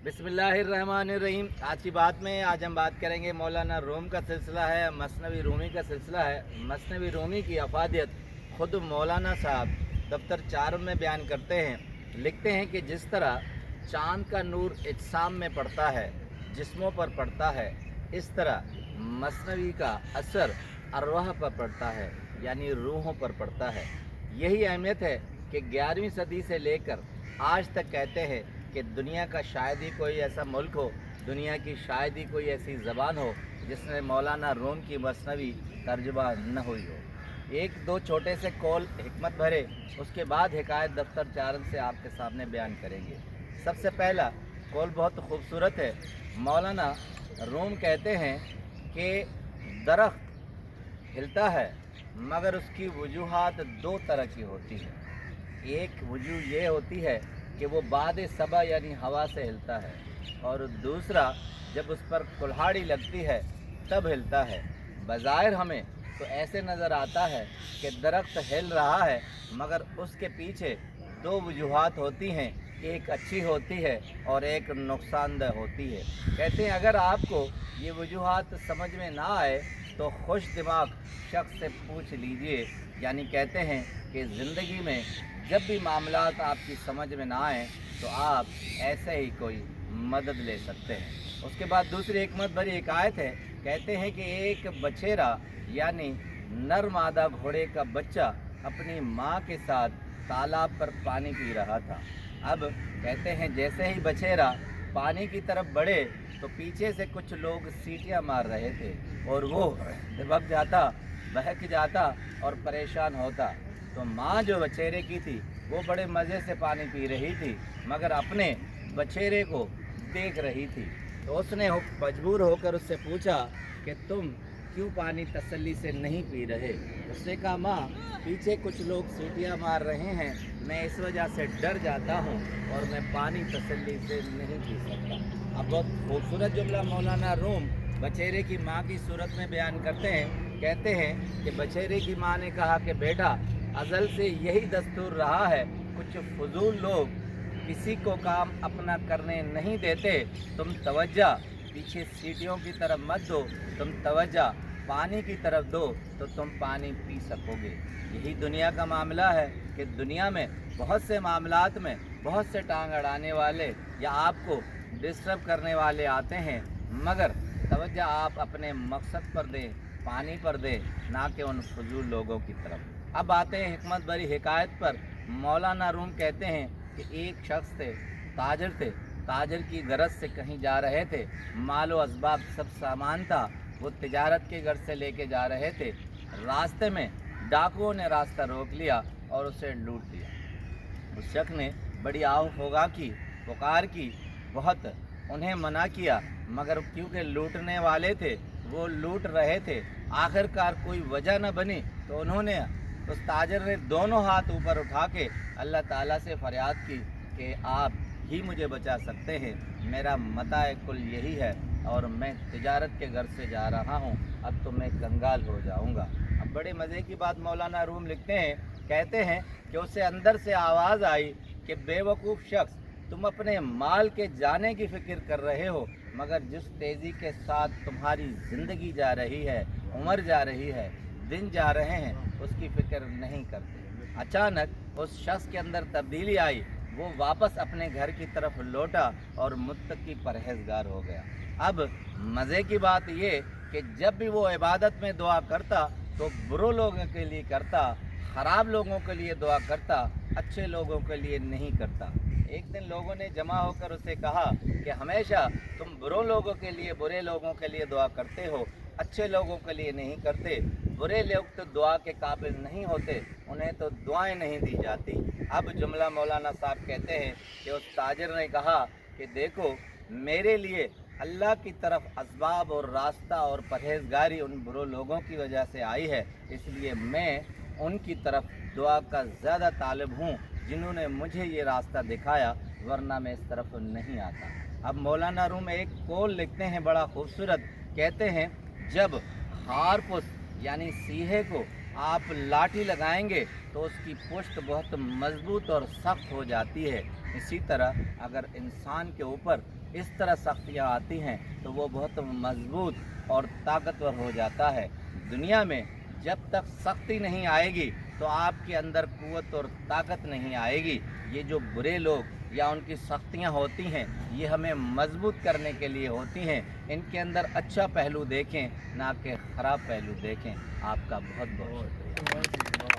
बिस्मिल्लाहिर्रहमानिर्रहीम। आज की बात में हम बात करेंगे मौलाना रूम का सिलसिला है, मसनवी रूमी का सिलसिला है। मसनवी रूमी की अफादियत ख़ुद मौलाना साहब दफ्तर 4 में बयान करते हैं, लिखते हैं कि जिस तरह चाँद का नूर इज्साम में पड़ता है, जिस्मों पर पड़ता है, इस तरह मसनवी का असर अरवाह पर पड़ता है, यानी रूहों पर पड़ता है। यही अहमियत है कि 11वीं सदी से लेकर आज तक कहते हैं कि दुनिया का शायद ही कोई ऐसा मुल्क हो, दुनिया की शायद ही कोई ऐसी ज़बान हो जिसमें मौलाना रूम की मसनवी तर्जुमा न हुई हो। एक दो छोटे से कौल हिकमत भरे, उसके बाद हिकायत दफ्तर 4 से आपके सामने बयान करेंगे। सबसे पहला कौल बहुत खूबसूरत है। मौलाना रूम कहते हैं कि दरख्त हिलता है मगर उसकी वजूहात दो तरह की होती है। एक वजूह ये होती है कि वो बाद सबा यानी हवा से हिलता है, और दूसरा जब उस पर कुल्हाड़ी लगती है तब हिलता है। बज़ाहिर हमें तो ऐसे नज़र आता है कि दरख्त हिल रहा है मगर उसके पीछे दो वजूहात होती हैं, एक अच्छी होती है और एक नुकसानदेह होती है। कहते हैं अगर आपको ये वजूहात समझ में ना आए तो खुश दिमाग शख्स से पूछ लीजिए। यानी कहते हैं कि ज़िंदगी में जब भी मामलात आपकी समझ में ना आए तो आप ऐसे ही कोई मदद ले सकते हैं। उसके बाद दूसरी हिकमत भरी एक आयत है। कहते हैं कि एक बछेरा यानी नर मादा घोड़े का बच्चा अपनी माँ के साथ तालाब पर पानी पी रहा था। अब कहते हैं जैसे ही बछेरा पानी की तरफ बढ़े तो पीछे से कुछ लोग सीटियाँ मार रहे थे और वो दबक जाता, बहक जाता और परेशान होता। तो माँ जो बछेरे की थी वो बड़े मज़े से पानी पी रही थी मगर अपने बछेरे को देख रही थी। तो उसने मजबूर होकर उससे पूछा कि तुम क्यों पानी तसल्ली से नहीं पी रहे। उसने कहा माँ, पीछे कुछ लोग सीटियाँ मार रहे हैं, मैं इस वजह से डर जाता हूँ और मैं पानी तसल्ली से नहीं पी सकता। अब बहुत खूबसूरत जुमला मौलाना रूम बछेरे की माँ की सूरत में बयान करते हैं। कहते हैं कि बछेरे की माँ ने कहा कि बेटा, अज़ल से यही दस्तूर रहा है, कुछ फजूल लोग किसी को काम अपना करने नहीं देते। तुम तवज्जा पीछे सीटियों की तरफ मत दो, तुम तवज्जा पानी की तरफ दो तो तुम पानी पी सकोगे। यही दुनिया का मामला है कि दुनिया में बहुत से मामलात में बहुत से टांग अड़ाने वाले या आपको डिस्टर्ब करने वाले आते हैं, मगर तवज्जा आप अपने मकसद पर दें, पानी पर दें, ना कि उन फजूल लोगों की तरफ। अब आते हैं हिकमत भरी हिकायत पर। मौलाना रूम कहते हैं कि एक शख्स थे, ताजर थे, ताजर की गरज से कहीं जा रहे थे, मालो असबाब सब सामान था, वो तिजारत के घर से लेके जा रहे थे। रास्ते में डाकुओं ने रास्ता रोक लिया और उसे लूट लिया। उस शख्स ने बड़ी आह होगा की, पुकार की, बहुत उन्हें मना किया, मगर क्योंकि लूटने वाले थे वो लूट रहे थे, आखिरकार कोई वजह न बनी तो उन्होंने उस ताजर ने दोनों हाथ ऊपर उठा के अल्लाह ताला से फरियाद की कि आप ही मुझे बचा सकते हैं, मेरा मताए कुल यही है और मैं तिजारत के घर से जा रहा हूँ, अब तो मैं कंगाल हो जाऊँगा। अब बड़े मज़े की बात मौलाना रूम लिखते हैं। कहते हैं कि उसे अंदर से आवाज़ आई कि बेवकूफ़ शख्स, तुम अपने माल के जाने की फ़िक्र कर रहे हो, मगर जिस तेज़ी के साथ तुम्हारी ज़िंदगी जा रही है, उम्र जा रही है, दिन जा रहे हैं, उसकी फ़िक्र नहीं करते। अचानक उस शख्स के अंदर तब्दीली आई, वो वापस अपने घर की तरफ लौटा और मुत्तकी परहेज़गार हो गया। अब मज़े की बात ये कि जब भी वो इबादत में दुआ करता तो बुरे लोगों के लिए करता, ख़राब लोगों के लिए दुआ करता, अच्छे लोगों के लिए नहीं करता। एक दिन लोगों ने जमा होकर उसे कहा कि हमेशा तुम बुरे लोगों के लिए, बुरे लोगों के लिए दुआ करते हो, अच्छे लोगों के लिए नहीं करते। बुरे लोग तो दुआ के काबिल नहीं होते, उन्हें तो दुआएं नहीं दी जाती। अब जुमला मौलाना साहब कहते हैं कि उस ताजर ने कहा कि देखो, मेरे लिए अल्लाह की तरफ असबाब और रास्ता और परहेजगारी उन बुरे लोगों की वजह से आई है, इसलिए मैं उनकी तरफ दुआ का ज़्यादा तालिब हूँ जिन्होंने मुझे ये रास्ता दिखाया, वरना मैं इस तरफ नहीं आता। अब मौलाना रूम एक कौल लिखते हैं बड़ा खूबसूरत। कहते हैं जब हारपुस यानी सीहे को आप लाठी लगाएंगे तो उसकी पुश्त बहुत मजबूत और सख्त हो जाती है, इसी तरह अगर इंसान के ऊपर इस तरह सख्तियाँ आती हैं तो वो बहुत मजबूत और ताकतवर हो जाता है। दुनिया में जब तक सख्ती नहीं आएगी तो आपके अंदर क़ुव्वत और ताकत नहीं आएगी। ये जो बुरे लोग या उनकी सख्तियाँ होती हैं ये हमें मजबूत करने के लिए होती हैं। इनके अंदर अच्छा पहलू देखें, ना कि ख़राब पहलू देखें। आपका बहुत बहुत शुक्रिया।